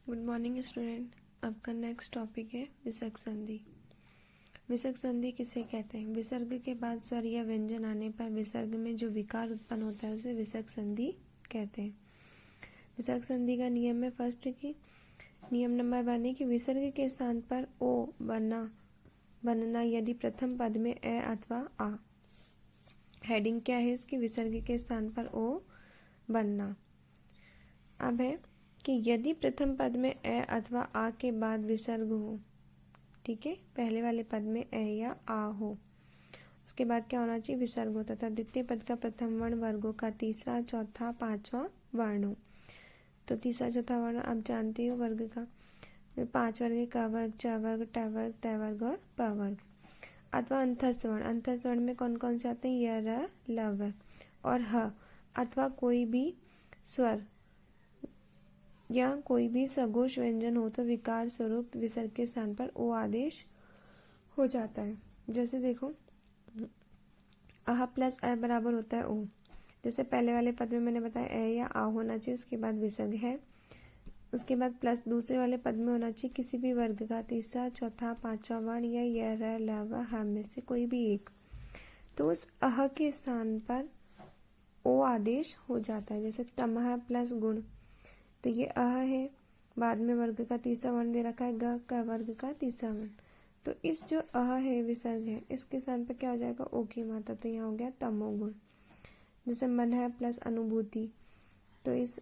Good morning student. आपका next topic है विसर्ग संधि। विसर्ग संधि किसे कहते हैं? विसर्ग के बाद स्वर या व्यंजन आने पर विसर्ग में जो विकार उत्पन्न होता है उसे विसर्ग संधि कहते हैं। विसर्ग संधि का नियम है फर्स्ट की नियम नंबर 1 है कि विसर्ग के स्थान पर ओ बनना यदि प्रथम पद में ए अथवा आ। हेडिंग क्या है इसकी? विसर्ग के स्थान पर ओ बनना। अब है कि यदि प्रथम पद में ए अथवा आ के बाद विसर्ग हो, ठीक है, पहले वाले पद में ए या आ हो, उसके बाद क्या होना चाहिए? विसर्ग होता था। द्वितीय पद का प्रथम वर्ण वर्गों का तीसरा, चौथा, पांचवा वर्ण हो। तो तीसरा चौथा वर्ण आप जानते हो वर्ग का, 5 वर्ग, क वर्ग, च वर्ग, ट वर्ग, त वर्ग और प वर्ग। अथवा अंतस्थ वर्ण। अंतस्थ वर्ण में कौन कौन से आते हैं? य, र, ल और ह। अथवा कोई भी स्वर या कोई भी सघोष व्यंजन हो तो विकार स्वरूप विसर्ग के स्थान पर ओ आदेश हो जाता है। जैसे देखो, अह प्लस ए बराबर होता है ओ। जैसे पहले वाले पद में मैंने बताया ए या आ होना चाहिए, उसके बाद विसर्ग है, उसके बाद प्लस दूसरे वाले पद में होना चाहिए किसी भी वर्ग का तीसरा, चौथा, पांचवा वर्ण या य, र, ल व ह में से कोई भी एक। तो उस अह के स्थान पर ओ आदेश हो जाता है। जैसे तमह प्लस गुण, तो ये अह है, बाद में वर्ग का तीसरा वर्ण दे रखा है ग, का वर्ग का तीसरा वर्ण। तो इस जो अह है विसर्ग है, इसके स्थान पर क्या हो जाएगा? ओ की मात्रा। तो यहाँ हो गया तमोगुण। जैसे मन है प्लस अनुभूति, तो इस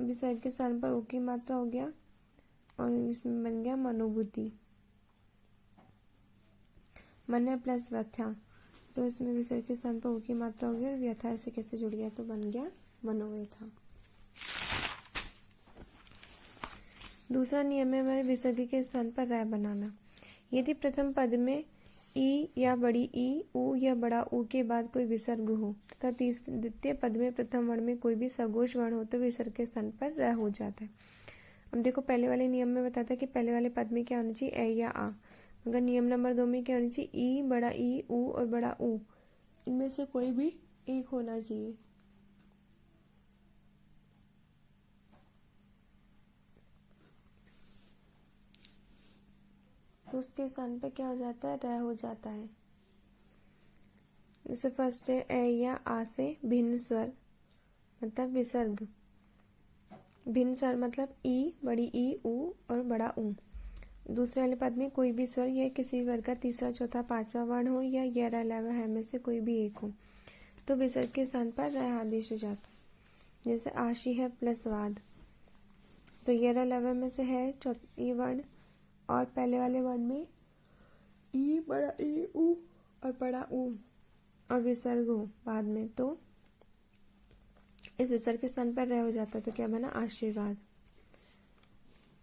विसर्ग के स्थान पर ओ की मात्रा हो गया और इसमें बन गया मनोभूति। मन है प्लस व्यथा, तो इसमें विसर्ग के स्थान पर ओ की मात्रा हो गई और व्यथा ऐसे कैसे जुड़ गया? तो बन गया मनोव्यथा। दूसरा नियम है हमारे विसर्ग के स्थान पर रै बनाना। यदि प्रथम पद में ई या बड़ी ई, ऊ या बड़ा ऊ के बाद कोई विसर्ग हो तथा द्वितीय पद में प्रथम वर्ण में कोई भी सघोष वर्ण हो तो विसर्ग के स्थान पर रै हो जाता है। अब देखो, पहले वाले नियम में बताता है कि पहले वाले पद में क्या होना चाहिए? ए या आ। मगर नियम नंबर 2 में क्या होना चाहिए? ई, बड़ा ई, ऊ और बड़ा ऊ, इनमें से कोई भी एक होना चाहिए। तो उसके स्थान पे क्या हो जाता है? रै हो जाता है। जैसे फर्स्ट है ए या आ से भिन्न स्वर मतलब विसर्ग। भिन्न स्वर मतलब ई, बड़ी ई, ऊ और बड़ा ऊ। दूसरे वाले पद में कोई भी स्वर या किसी वर्ग का तीसरा, चौथा, पांचवा वर्ण हो या य, र, ल व ह में से कोई भी एक हो तो विसर्ग के स्थान पर रै आदेश हो जाता है। जैसे आशी है प्लस वाद, तो य, र, ल व में से है चौथी वर्ण और पहले वाले वर्ण में ई, बड़ा ई, ऊ और बड़ा ऊ और विसर्ग हो बाद में, तो इस विसर्ग के स्थान पर रै हो जाता है। तो क्या बना? आशीर्वाद।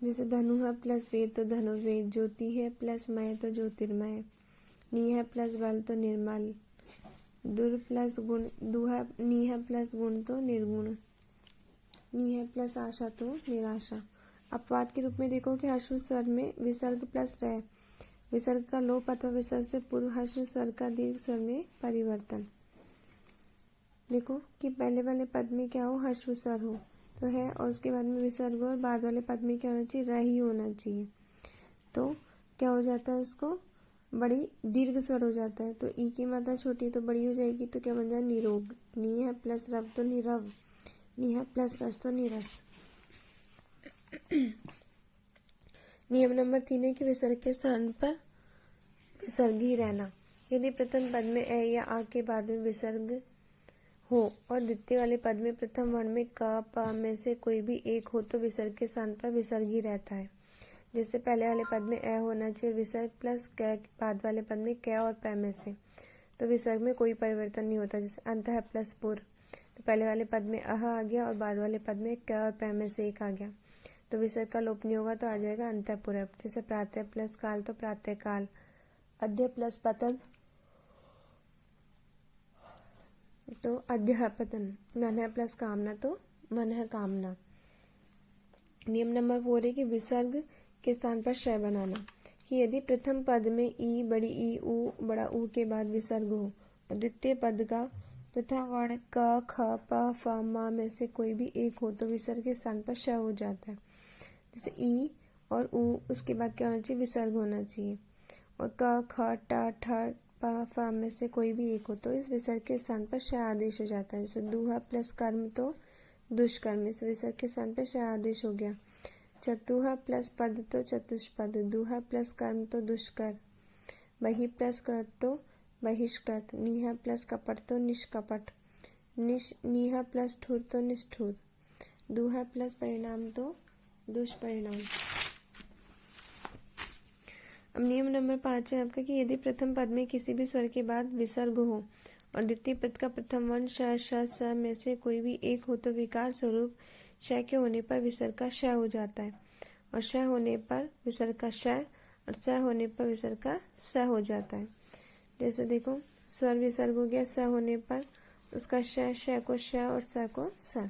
जैसे धनु है प्लस वेद तो धनुर्वेद, ज्योति है प्लस मय तो ज्योतिर्मय, नी है प्लस बल तो निर्मल, दुर प्लस गुण, नी है प्लस गुण तो निर्गुण, नी है प्लस आशा तो निराशा। अपवाद के रूप में देखो कि हर्ष स्वर में विसर्ग प्लस रै, विसर्ग का लोप अथवा विसर्ग से पूर्व हर्ष स्वर का दीर्घ स्वर में परिवर्तन। देखो कि पहले वाले पद में क्या हो? हर्ष स्वर हो तो है, और उसके बाद में विसर्ग हो और बाद वाले पद में क्या होना चाहिए? रै ही होना चाहिए। तो क्या हो जाता है? उसको बड़ी दीर्घ स्वर हो जाता है। तो ई की मात्रा छोटी है तो बड़ी हो जाएगी, तो क्या बन जाए? निरोग। नी है प्लस रव तो निरव, नी है प्लस रस तो निरस। नियम नंबर 3 है कि विसर्ग के स्थान पर विसर्ग ही रहना। यदि प्रथम पद में ए या आ के बाद में विसर्ग हो और द्वितीय वाले पद में प्रथम वर्ण में क, प में से कोई भी एक हो तो विसर्ग के स्थान पर विसर्ग ही रहता है। जैसे पहले वाले पद में ए होना चाहिए, विसर्ग प्लस क, बाद वाले पद में क और प में से, तो विसर्ग में कोई परिवर्तन नहीं होता। जैसे अंतः प्लस पुर, तो पहले वाले पद में अह आ गया और बाद वाले पद में क और प में से एक आ गया, तो विसर्ग का लोप नहीं होगा, तो आ जाएगा अंतःपुर। जैसे प्रातः प्लस काल तो प्रातः काल, अद्य प्लस पतन तो अद्य पतन, मन है प्लस कामना तो मन है कामना। नियम नंबर 4 है कि विसर्ग के स्थान पर शय बनाना। कि यदि प्रथम पद में ई, बड़ी ई, ऊ, बड़ा ऊ के बाद विसर्ग हो और द्वितीय पद का प्रथम वर्ण क, ख, प, फ, म में से कोई भी एक हो तो विसर्ग के स्थान पर श हो जाता है। जैसे ई और ऊ, उसके बाद क्या होना चाहिए, विसर्ग होना चाहिए। और क ख ट ठ प फ में से कोई भी एक हो तो इस विसर्ग के स्थान पर श आदेश हो जाता है। जैसे दूहा प्लस कर्म तो दुष्कर्म, इस विसर्ग के स्थान पर श आदेश हो गया। चतुहा प्लस पद तो चतुष्पद, दूहा प्लस कर्म तो दुष्कर, बहि प्लस कृत तो बहिष्कृत, नीहा प्लस कपट तो निष्कपट, नीहा प्लस ठुर तो निष्ठुर, दूहा प्लस परिणाम तो दुष्परिणाम। अब नियम नंबर 5 है आपका कि यदि प्रथम पद में किसी भी स्वर के बाद विसर्ग हो और द्वितीय पद का प्रथम वर्ण श श स में से कोई भी एक हो तो विकार स्वरूप श के होने पर विसर्ग का श हो जाता है, और श होने पर विसर्ग का श और स होने पर विसर्ग का स हो जाता है। जैसे देखो, स्वर विसर्ग हो गया स होने पर, उसका श को श और स को स।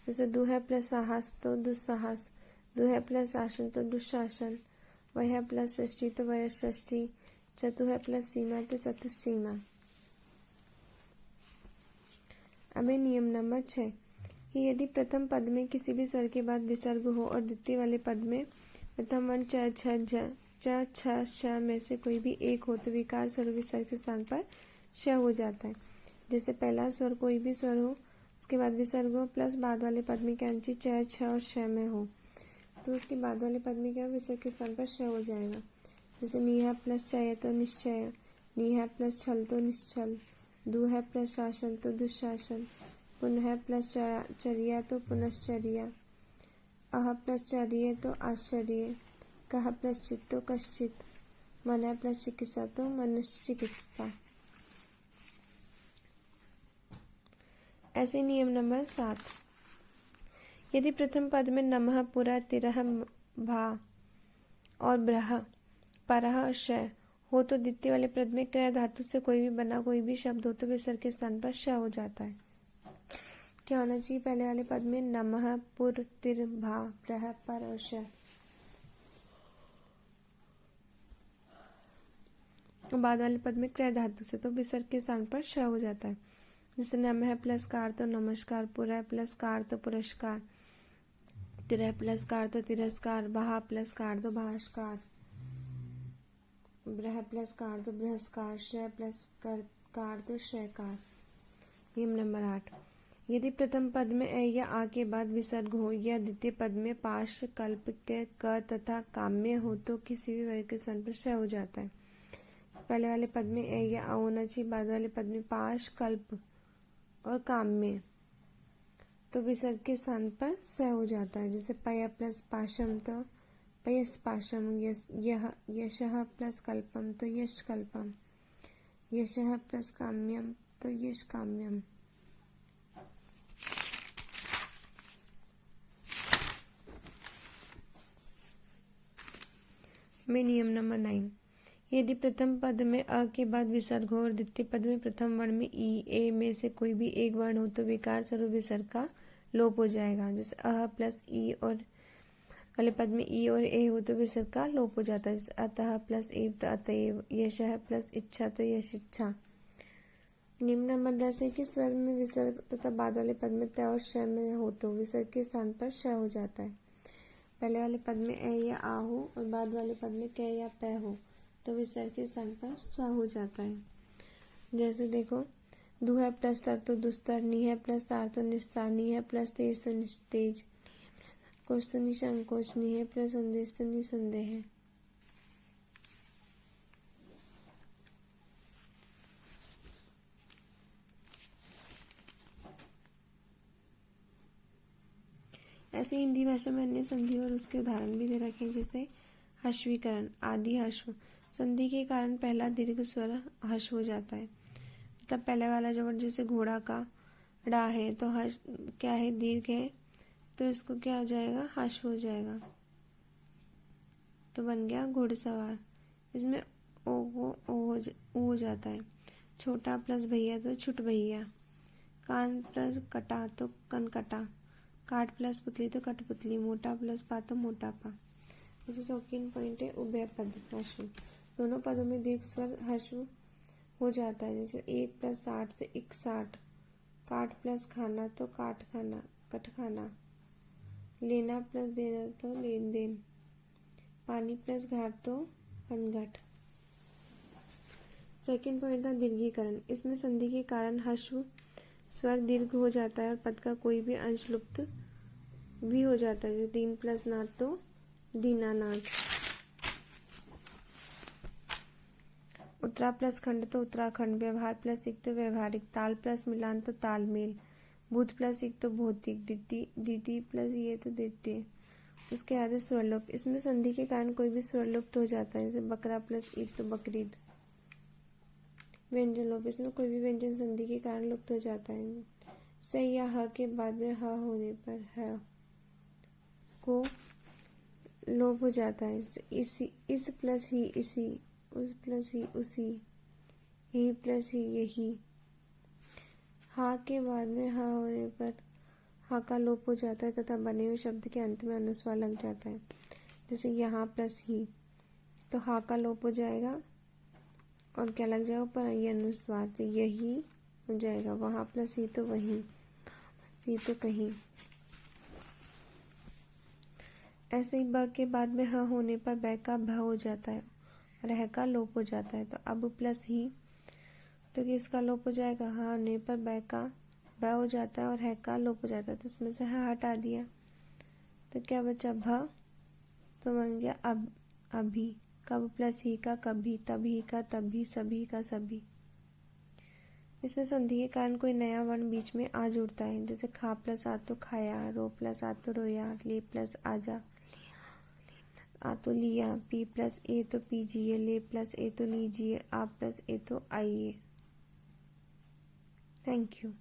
जैसे दुह प्लस साहस तो दुस्साहस, दुह प्लस आसन तो दुशासन, वह प्लस षष्ठी तो वह षष्ठी, चतुह प्लस सीमा तो चतुसीमा। अब नियम नंबर 6 कि यदि प्रथम पद में किसी भी स्वर के बाद विसर्ग हो और द्वितीय वाले पद में प्रथम वर्ण च छ झ च छ श में से कोई भी एक हो तो विकार स्वर विसर्ग के स्थान पर श हो जाता है। जैसे पहला स्वर कोई भी स्वर हो, उसके बाद विसर्ग हो प्लस बाद वाले पद में क्या होना चाहिए, च छ और श में हो, तो उसके बाद वाले पद में क्या विसर्ग के स्थान पर श हो जाएगा। जैसे नीहा प्लस चय तो निश्चय, नीहा प्लस छल तो निश्चल, दुह प्लस शासन तो दुशासन, पुनः प्लस चर्या तो पुनश्चर्या, अह प्लस चर्य तो आश्चर्य, कह प्लस चित तो कश्चित, मन प्लस चिकित्सा तो मनश्चिकित्सा। ऐसे नियम नंबर 7, यदि प्रथम पद में नमः पुरा तिरह भा और ब्रह परह और श हो तो द्वितीय वाले पद में क्रिया धातु से कोई भी बना कोई भी शब्द हो तो विसर्ग के स्थान पर श हो जाता है। क्या होना चाहिए, पहले वाले पद में नमः पुर तिर भा ब्रह पर और श, बाद वाले पद में क्रिया धातु से तो विसर्ग के स्थान पर श हो जाता है। जैसे नमः प्लस कार तो नमस्कार, पुरः प्लस कार तो पुरस्कार, तिरह प्लस कार तो तिरस्कार, बहा प्लस कार तो भास्कार, ब्रह प्लस कार तो बृहस्कार, श प्लस कार तो शयकार। नियम नंबर 8, यदि प्रथम पद में ए या आ के बाद विसर्ग हो या द्वितीय पद में पाश कल्प के क तथा काम्य हो तो किसी भी वर्ग के स्थान पर श हो जाता है। पहले वाले पद में ए या आ होना चाहिए, बाद वाले पद में पाश कल्प और काम्य, तो विसर्ग के स्थान पर स हो जाता है। जैसे पय प्लस पाशम तो पयस पाशम, यशः प्लस कल्पम तो यश कल्पम, यशः प्लस काम्यम तो यश काम्यम। में नियम नंबर 9, यदि प्रथम पद में अ के बाद विसर्ग हो और द्वितीय पद में प्रथम वर्ण में ई ए में से कोई भी एक वर्ण हो तो विकार स्वरूप विसर्ग का लोप हो जाएगा। जैसे अह प्लस ई और वाले पद में ई और ए हो तो विसर्ग का लोप हो जाता है। जैसे अतः प्लस एव तो अतएव, यशः प्लस इच्छा तो यश इच्छा। नियम नंबर 10 है कि स्वर में विसर्ग तथा बाद वाले पद में त और श में हो तो विसर्ग के स्थान पर श हो जाता है। पहले वाले पद में ए या आ हो और बाद वाले पद में क या प हो तो विसर्ग के स्थान पर स हो जाता है। जैसे देखो, दुह प्लस तर तो दुस्तर, नीह प्लस तार तो निस्तार, नीह प्लस तेज तो निस्तेज, कोश तो निसंकोच, नीह प्लस संदेश तो निसंदेह। ऐसे हिंदी भाषा में अन्य संधि और उसके उदाहरण भी दे रखे हैं। जैसे हश्वीकरण, आदि हश्व, संधि के कारण पहला दीर्घ स्वर हश हो जाता है। मतलब पहले वाला जो वर्ड जैसे घोड़ा का डा है तो हश क्या है, दीर्घ है, तो इसको क्या हो जाएगा, हश हो जाएगा, तो बन गया घुड़सवार। इसमें ओ हो जाता है। छोटा प्लस भैया तो छुट भैया, कान प्लस कटा तो कनकटा, काट प्लस पुतली तो कठपुतली, मोटा प्लस पा तो मोटापा। जैसे शौकीन पॉइंट है उभय पद हश्व, दोनों पदों में दीर्घ स्वर हश्व हो जाता है। जैसे 1 प्लस 60 तो 61, काट प्लस खाना तो काट खाना कट खाना, लेना प्लस देना तो लेन देन, पानी प्लस घाट तो पनघट। सेकंड पॉइंट था दीर्घीकरण। इसमें संधि के कारण ह्रस्व स्वर दीर्घ हो जाता है और पद का कोई भी अंश लुप्त भी हो जाता है, जैसे दीन प्लस नाथ तो दीनानाथ। उत्तरा प्लस खंड तो उत्तराखंड, व्यवहार प्लस एक तो व्यवहारिक, ताल प्लस मिलान तो तालमेल, भूत प्लस एक तो भौतिक, दीति प्लस ये तो द्वितीय। उसके आगे स्वरलोप। इसमें संधि के कारण कोई भी स्वरलुप्त हो जाता है, जैसे बकरा प्लस ईद तो बकरीद। व्यंजन लोप। इसमें कोई भी व्यंजन संधि के कारण लुप्त हो जाता है। स या ह के बाद में ह होने पर ह को लोप हो जाता है। इस प्लस ही इसी, उस प्लस ही उसी, यही प्लस ही यही। हा के बाद में ह होने पर हा का लोप हो जाता है तथा बने हुए शब्द के अंत में अनुस्वार लग जाता है, जैसे यहाँ प्लस ही, तो हा का लोप हो जाएगा और क्या लग जाएगा पर ये अनुस्वार, तो यही हो जाएगा। वहाँ प्लस ही तो वहीं, ही तो कहीं। ऐसे ही ब के बाद में ह होने पर बै का भ हो जाता है और ह का लोप हो जाता है, तो अब प्लस ही तो किसका लोप हो जाएगा, ह होने पर बै का ब हो जाता है और ह का लोप हो जाता है, तो इसमें से ह हटा दिया तो क्या बचा भ, तो बन गया अब, अभी। कब प्लस ही का कभी, तभी का तभी, सभी का सभी। इसमें संधि के कारण कोई नया वर्ण बीच में आ जुड़ता है, जैसे खा प्लस आ तो खाया, रो प्लस आ तो रोया, ले प्लस आजा आ तो लिया, पी प्लस ए तो पीजिए, ले प्लस ए तो लीजिए, आ प्लस ए तो आइए। Thank you.